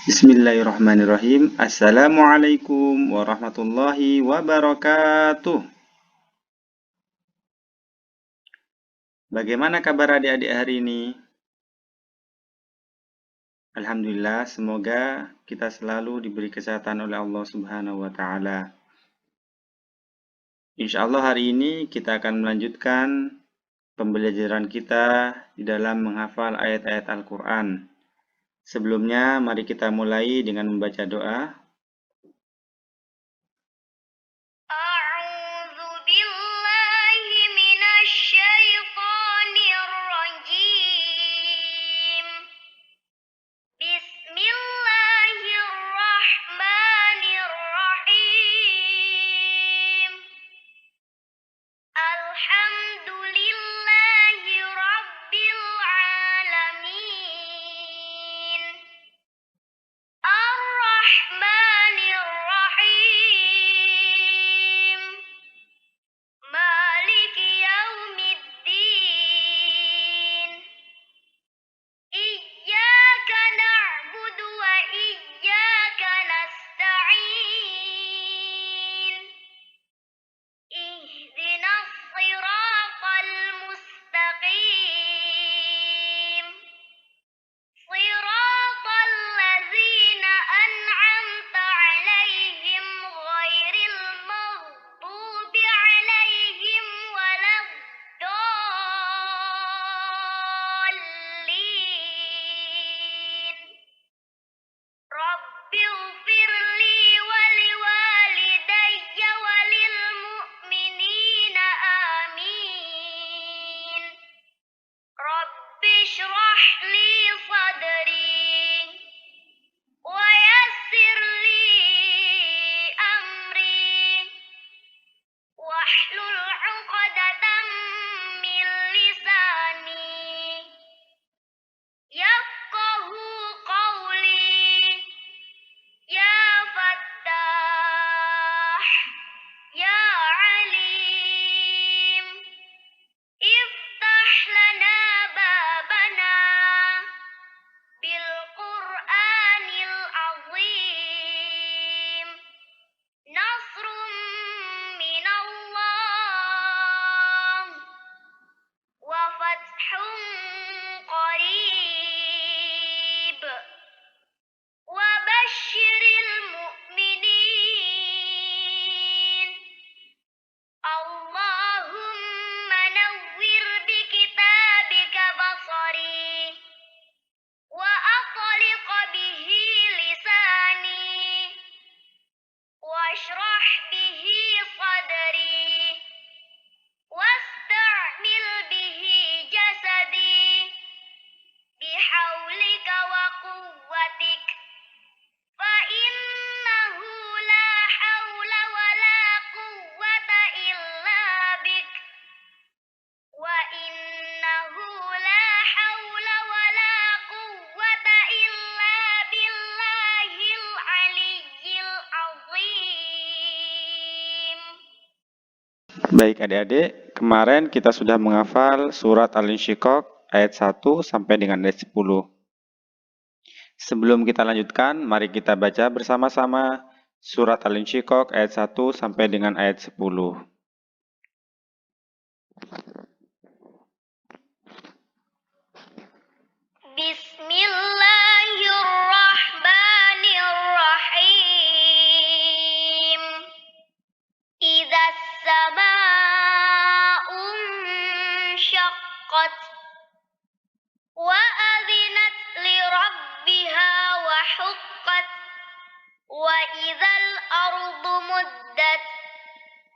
Bismillahirrahmanirrahim. Assalamualaikum warahmatullahi wabarakatuh. Bagaimana kabar adik-adik hari ini? Alhamdulillah, semoga kita selalu diberi kesehatan oleh Allah Subhanahu wa Ta'ala. Insya Allah, hari ini kita akan melanjutkan pembelajaran kita di dalam menghafal ayat-ayat Al-Quran. Sebelumnya, mari kita mulai dengan membaca doa. Baik adik-adik, kemarin kita sudah menghafal surat Al-Insyiqaq ayat 1 sampai dengan ayat 10. Sebelum kita lanjutkan, mari kita baca bersama-sama surat Al-Insyiqaq ayat 1 sampai dengan ayat 10. Bismillahirrahmanirrahim. Idzas samaa'u insyaqqat wa adzinat li rabbiha wa huqqat wa idzal ardu muddat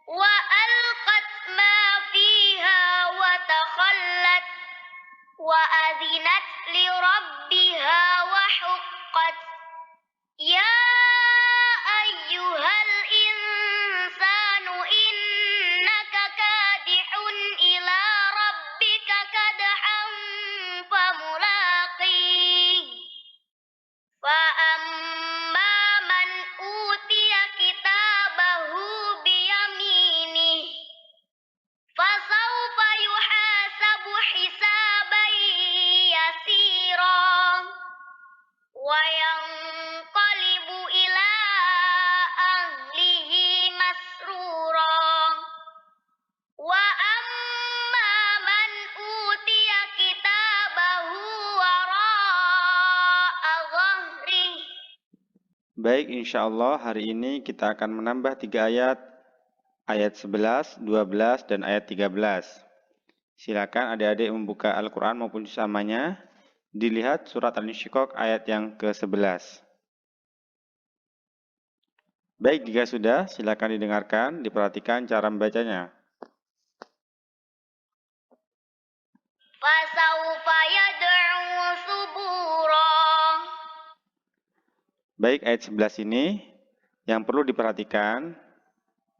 wa alqat ma fiha wa takhallat wa adzinat li rabbiha wa huqqat ya ayyuhal insanu innaka kadihun ila rabbika kadhan famulaqih fa amma man utiya kitabahu biyaminih fasawfa yuhasabu hisaban yasira wa Baik, insya Allah hari ini kita akan menambah 3 ayat, ayat 11, 12, dan ayat 13. Silakan adik-adik membuka Al-Quran maupun samanya. Dilihat surat Al-Insyiqaq ayat yang ke-11. Baik, jika sudah, silakan didengarkan, diperhatikan cara membacanya. Fasawfa yad'u subura. Baik, ayat 11 ini yang perlu diperhatikan,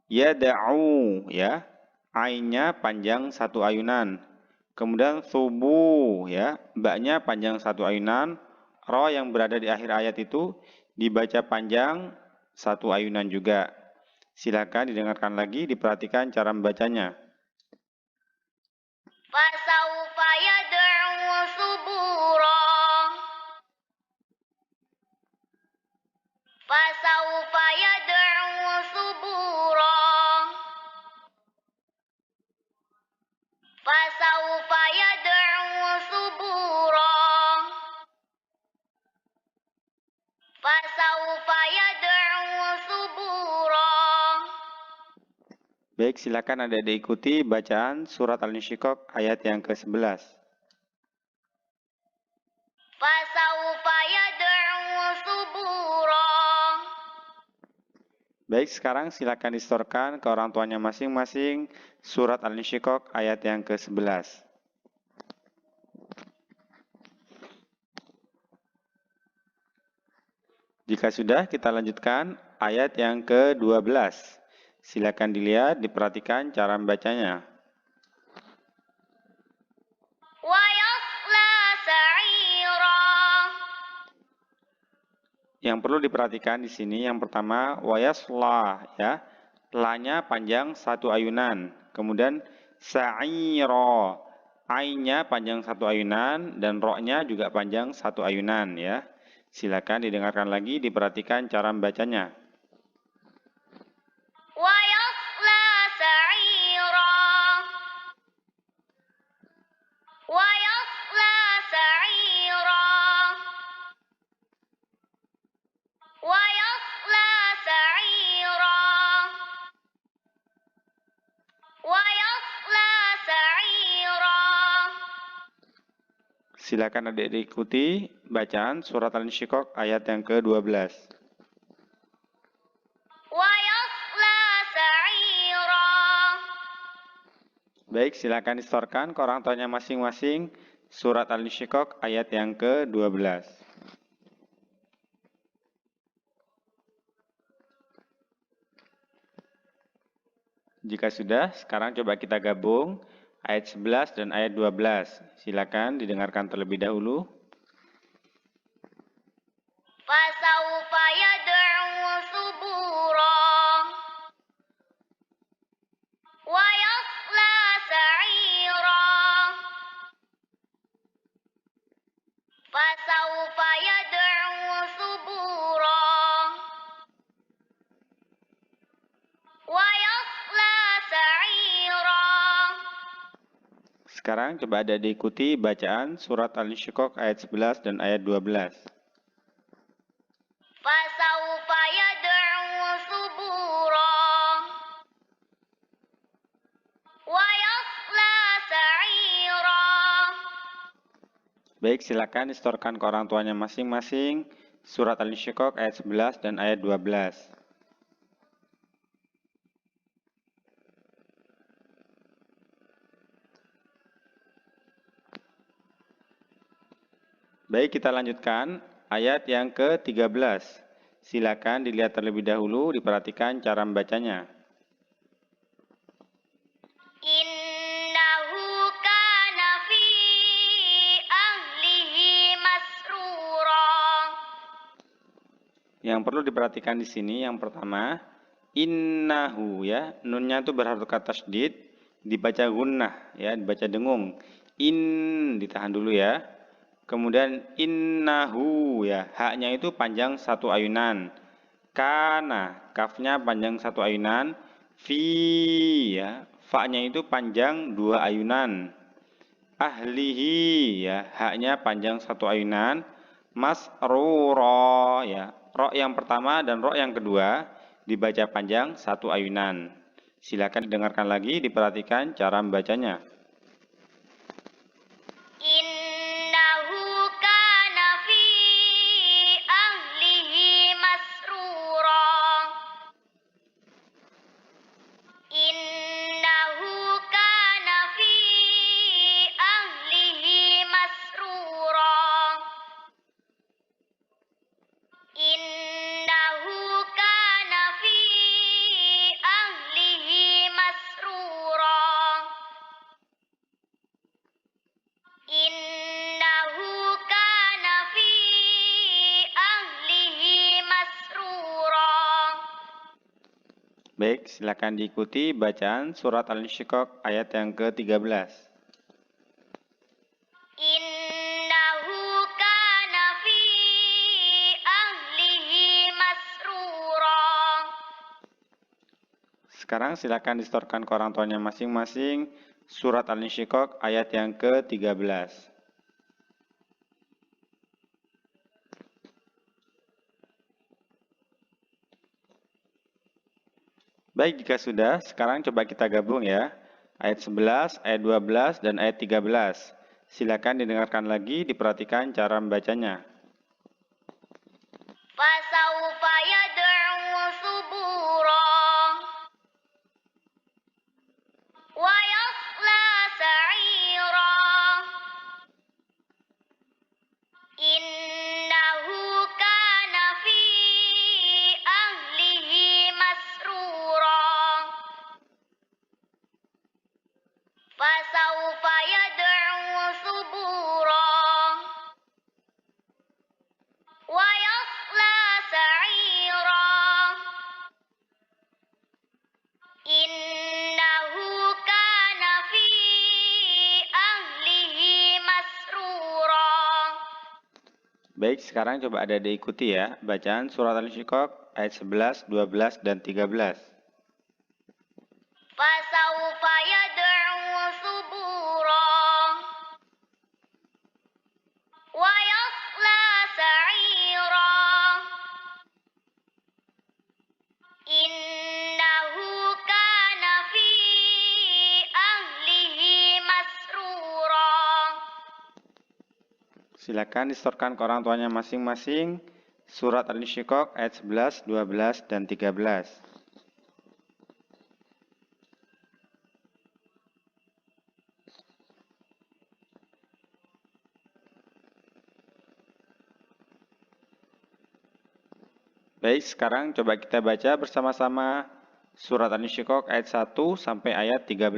yada'u ya, ainnya panjang satu ayunan. Kemudian subuh ya, baknya panjang satu ayunan, ro yang berada di akhir ayat itu dibaca panjang satu ayunan juga. Silakan didengarkan lagi, diperhatikan cara membacanya. Fasawfa yad'u subura. Fasawfa yad'u subura. Fasawfa yad'u subura. Fasawfa yad'u subura. Baik, silakan adik-adik ikuti bacaan surat Al-Insyiqaq ayat yang ke-11. Fasawfa yad'u subura. Baik, sekarang silakan distorkan ke orang tuanya masing-masing surat Al-Insyiqaq ayat yang ke-11. Jika sudah, kita lanjutkan ayat yang ke-12. Silakan dilihat, diperhatikan cara membacanya. Wa yasla sa'ira. Yang perlu diperhatikan di sini yang pertama wayaslah ya. La-nya panjang satu ayunan. Kemudian sa'ira. Ainnya panjang satu ayunan dan ro-nya juga panjang satu ayunan ya. Silakan didengarkan lagi, diperhatikan cara membacanya. Wa yasla sa'ira. Wa yasla sa'ira. Wa yasla sa'ira. Wa yasla sa'ira. Silakan adik-adik ikuti bacaan surat Al-Insyiqaq ayat yang ke-12. Wa yasla sa'ira. Baik, silakan distorkan ke orang tuanya masing-masing surat Al-Insyiqaq ayat yang ke-12. Jika sudah, sekarang coba kita gabung ayat 11 dan ayat 12. Silakan didengarkan terlebih dahulu. Fasawfa yad'u subura. Wa yasla sa'ira. Fasawfa yad'u subura. Wa yasla sa'ira. Sekarang coba ada diikuti bacaan surat Al-Insyiqaq ayat 11 dan ayat 12. Fasawfa yad'u subura. Wa yasla sa'ira. Baik, silakan distorkan ke orang tuanya masing-masing surat Al-Insyiqaq ayat 11 dan ayat 12. Baik, kita lanjutkan ayat yang ke-13. Silakan dilihat terlebih dahulu, diperhatikan cara membacanya. Innahu kana fi ahlihi masrura. Yang perlu diperhatikan di sini yang pertama, innahu ya, nunnya itu berharokat tasydid, dibaca gunnah ya, dibaca dengung. Ditahan dulu ya. Kemudian innahu ya, haknya itu panjang satu ayunan. Kana, kafnya panjang satu ayunan. Fi ya, fa-nya itu panjang dua ayunan. Ahlihi ya, haknya panjang satu ayunan. Masrura ya. Ro yang pertama dan ro yang kedua dibaca panjang satu ayunan. Silakan didengarkan lagi, diperhatikan cara membacanya. Innahu kana fi ahlihi masrura. Innahu kana fi ahlihi masrura. Innahu kana fi ahlihi masrura. Innahu kana fi ahlihi masrura. Baik, silakan diikuti bacaan surat Al-Insyiqaq ayat yang ke-13. Innahu kana fi ahlihi masrura. Sekarang silakan distorkan ke orang tuanya masing-masing surat Al-Insyiqaq ayat yang ke-13. Baik, jika sudah, sekarang coba kita gabung ya. Ayat 11, ayat 12, dan ayat 13. Silakan didengarkan lagi, diperhatikan cara membacanya. Fasawfa yad'u subura. Wa yasla sa'ira. Innahu kana fi ahlihi masrura. Fasawfa yad'u subura. Wa yasla sa'ira. Innahu kana fi ahlihi masrura. Baik, sekarang coba ada diikuti ya. Bacaan surat Al-Insyiqaq ayat 11, 12, dan 13. Fasawfa yad'u subura. Wa yasla sa'ira. Innahu kana fi ahlihi masrura. Silakan distorkan ke orang tuanya masing-masing surat Al-Insyiqaq ayat 11, 12, dan 13. Baik, sekarang coba kita baca bersama-sama surat Al-Insyiqaq ayat 1 sampai ayat 13.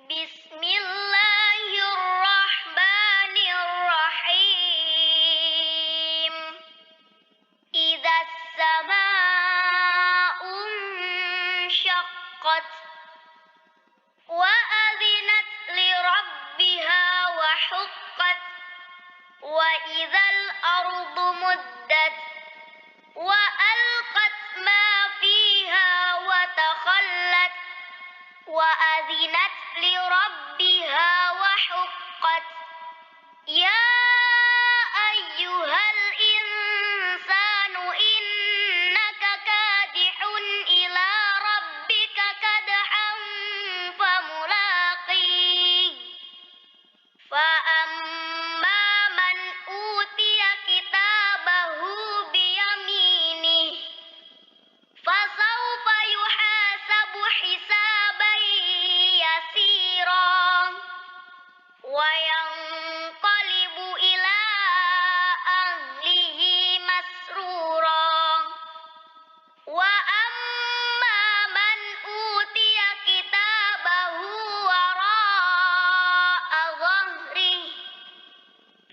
Bismillahirrahmanirrahim. Idza as-samaa'u insyaqqat wa adzinat li rabbiha wa huqqat wa idzal ardu muddat wa alqat ma fiha wa takhallat wa adzinat li rabbiha wa huqqat. Ya ayyuhal insanu innaka kadihun ila rabbika kadhan famulaqih. Fa amma man utiya kitabahu biyaminih fasawfa yuhasabu hisaban yasira wa yanqalibu ila ahlihi masrura. Wa amma man utiya kitabahu wara'a dhahrihi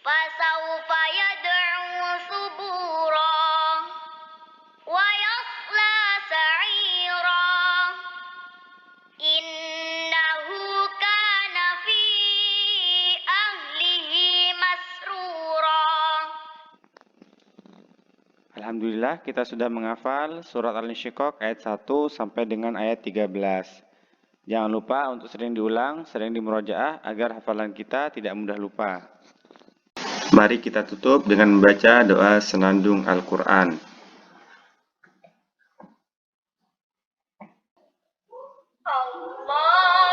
fasawfa yad'u subura wa yasla sa'ira. Innahu kana fi ahlihi masrura. Alhamdulillah, kita sudah menghafal surat Al-Insyiqaq ayat 1 sampai dengan ayat 13. Jangan lupa untuk sering diulang, sering dimurojaah agar hafalan kita tidak mudah lupa. Mari kita tutup dengan membaca doa senandung Al-Quran. Allahumma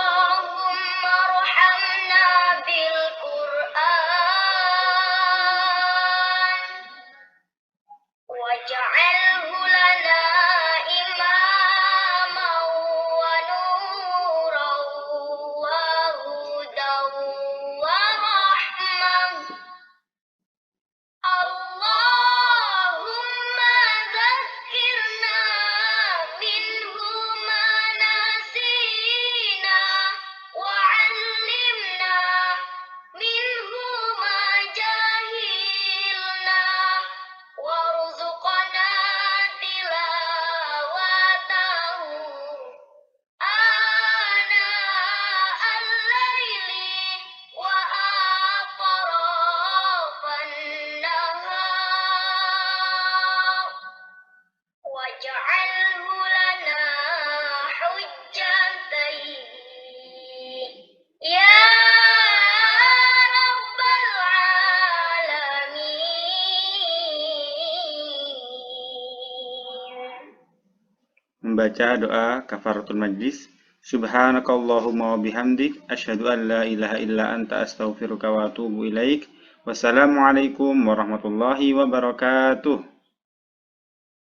arhamna bil Qur'an waj'alhu lana imaman wa nuran wa hudan wa rahmah. Allahumma dzakkirna minhu ma nasina wa 'allimna minhu ma jahilna warzuqna tilawatahu ana al-laili wa atrafan nahar waj'alhu lana hujjatan ya rabbal alamin. Membaca doa kafaratul majlis. Subhanakallahumma wa bihamdik asyhadu an la ilaha illa anta astaghfiruka wa atubu ilaik. Wassalamualaikum warahmatullahi wabarakatuh.